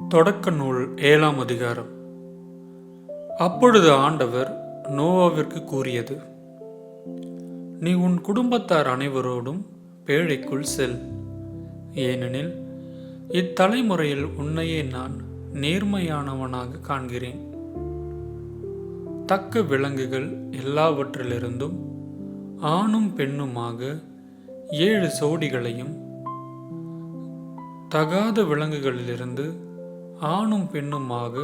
தொடக்க நூல் 7ஆம் அதிகாரம். அப்பொழுது ஆண்டவர் நோவாவிற்கு கூறியது, நீ உன் குடும்பத்தார் அனைவரோடும் பேழைக்குள் செல். ஏனெனில் இத்தலைமுறையில் உன்னையே நான் நேர்மையானவனாக காண்கிறேன். தக்க விலங்குகள் எல்லாவற்றிலிருந்தும் ஆணும் பெண்ணுமாக 7 சோடிகளையும், தகாத விலங்குகளிலிருந்து ஆணும் பெண்ணுமாக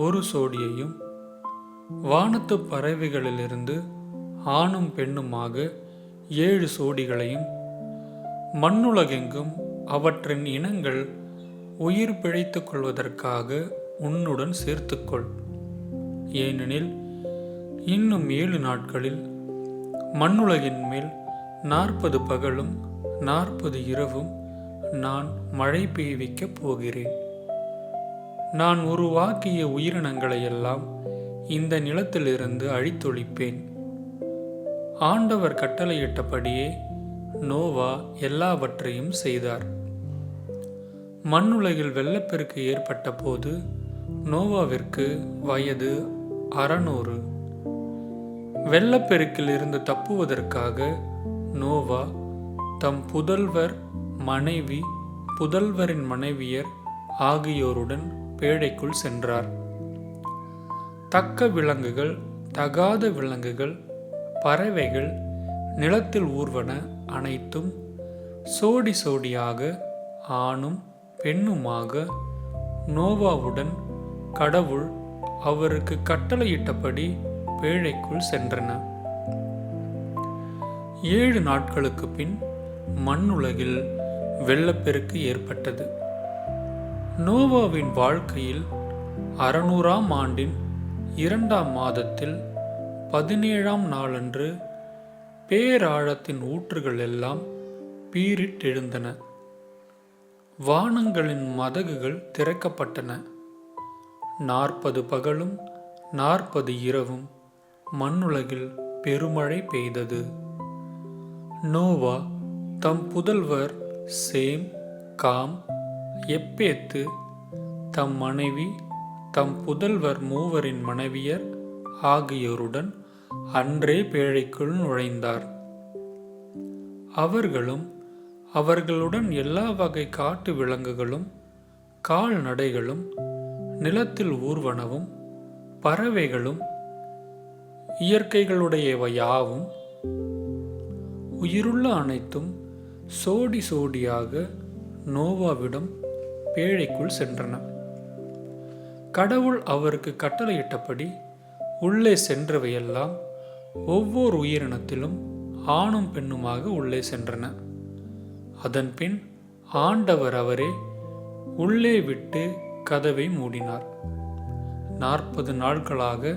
1 சோடியையும், வானத்து பறவைகளிலிருந்து ஆணும் பெண்ணுமாக 7 சோடிகளையும், மண்ணுலகெங்கும் அவற்றின் இனங்கள் உயிர் பிழைத்துக் கொள்வதற்காக உன்னுடன் சேர்த்துக்கொள். ஏனெனில் இன்னும் 7 நாட்களில் மண்ணுலகின் மேல் 40 பகலும் 40 இரவும் நான் மழை பெய்விக்கப் போகிறேன். நான் உருவாக்கிய உயிரினங்களையெல்லாம் இந்த நிலத்திலிருந்து அழித்தொழிப்பேன். ஆண்டவர் கட்டளையிட்டபடியே நோவா எல்லாவற்றையும் செய்தார். மண்ணுலகில் வெள்ளப்பெருக்கு ஏற்பட்ட போது நோவாவிற்கு வயது 600. வெள்ளப்பெருக்கில் இருந்து தப்புவதற்காக நோவா தம் புதல்வர், மனைவி, புதல்வரின் மனைவியர் ஆகியோருடன் பேழைக்குள் சென்றார். தக்க விலங்குகள், தகாத விலங்குகள், பறவைகள், நிலத்தில் ஊர்வன அனைத்தும் சோடி சோடியாக ஆணும் பெண்ணுமாக நோவாவுடன் கடவுள் அவருக்கு கட்டளையிட்டபடி பேழைக்குள் சென்றன. 7 நாட்களுக்கு பின் மண்ணுலகில் வெள்ளப்பெருக்கு ஏற்பட்டது. நோவாவின் வாழ்க்கையில் 600ஆம் ஆண்டின் 2ஆம் மாதத்தில் 17ஆம் நாளன்று பேராழத்தின் ஊற்றுகள் எல்லாம் பீரிட்டெழுந்தன. வானங்களின் மதகுகள் திறக்கப்பட்டன. 40 பகலும் 40 இரவும் மண்ணுலகில் பெருமழை பெய்தது. நோவா தம் புதல்வர் சேம், காம், எப்பேத்து, தம் மனைவி, தம் புதல்வர் மூவரின் மனைவியர் ஆகியோருடன் அன்றே பேழைக்குள் நுழைந்தார். அவர்களும் அவர்களுடன் எல்லா வகை காட்டு விலங்குகளும், கால்நடைகளும், நிலத்தில் ஊர்வனவும், பறவைகளும், இயற்கைகளுடையவை யாவும், உயிருள்ள அனைத்தும் சோடி சோடியாக நோவாவிடம் பேழைக்குள் சென்றன. கடவுள் அவருக்கு கட்டளையிட்டபடி உள்ளே சென்றவையெல்லாம் ஒவ்வொரு உயிரினத்திலும் ஆணும் பெண்ணுமாக உள்ளே சென்றன. அதன்பின் ஆண்டவர் அவரே உள்ளே விட்டு கதவை மூடினார். 40 நாட்களாக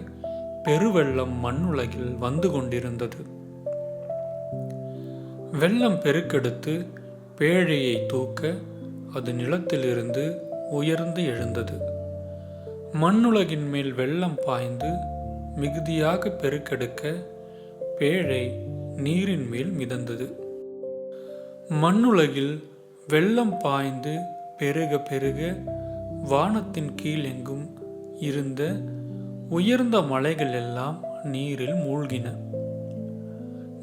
பெருவெள்ளம் மண்ணுலகில் வந்து கொண்டிருந்தது. வெள்ளம் பெருக்கெடுத்து பேழையை தூக்க அது நிலத்திலிருந்து உயர்ந்து எழுந்தது. மண்ணுலகின் மேல் வெள்ளம் பாய்ந்து மிகுதியாக பெருக்கெடுக்க பேழை நீரின் மேல் மிதந்தது. மண்ணுலகில் வெள்ளம் பாய்ந்து பெருக பெருக வானத்தின் கீழ் எங்கும் இருந்த உயர்ந்த மலைகள் எல்லாம் நீரில் மூழ்கின.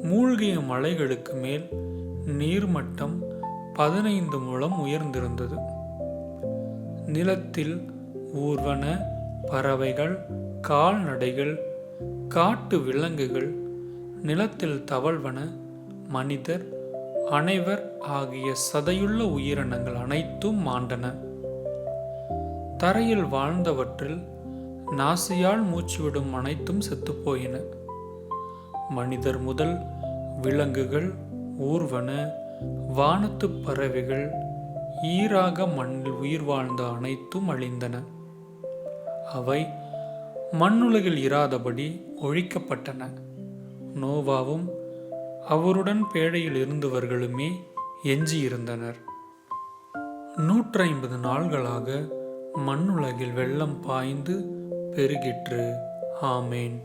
மூழ்கிய மலைகளுக்கு மேல் நீர்மட்டம் 15 முழம் உயர்ந்திருந்தது. நிலத்தில் ஊர்வன பறவைகள், கால்நடைகள், காட்டு விலங்குகள், நிலத்தில் தவழ்வன, மனிதர் அனைவர் ஆகிய சதையுள்ள உயிரினங்கள் அனைத்தும் மாண்டன. தரையில் வாழ்ந்தவற்றில் நாசியால் மூச்சுவிடும் அனைத்தும் செத்துப்போயின. மனிதர் முதல் விலங்குகள், ஊர்வன, வானத்து பறவைகள், ஈராக மண்ணில் உயிர் வாழ்ந்த அனைத்தும் அழிந்தன. அவை மண்ணுலகில் இராதபடி ஒழிக்கப்பட்டன. நோவாவும் அவருடன் பேழையில் இருந்தவர்களுமே எஞ்சியிருந்தனர். 150 நாள்களாக மண்ணுலகில் வெள்ளம் பாய்ந்து பெருகிற்று. ஆமேன்.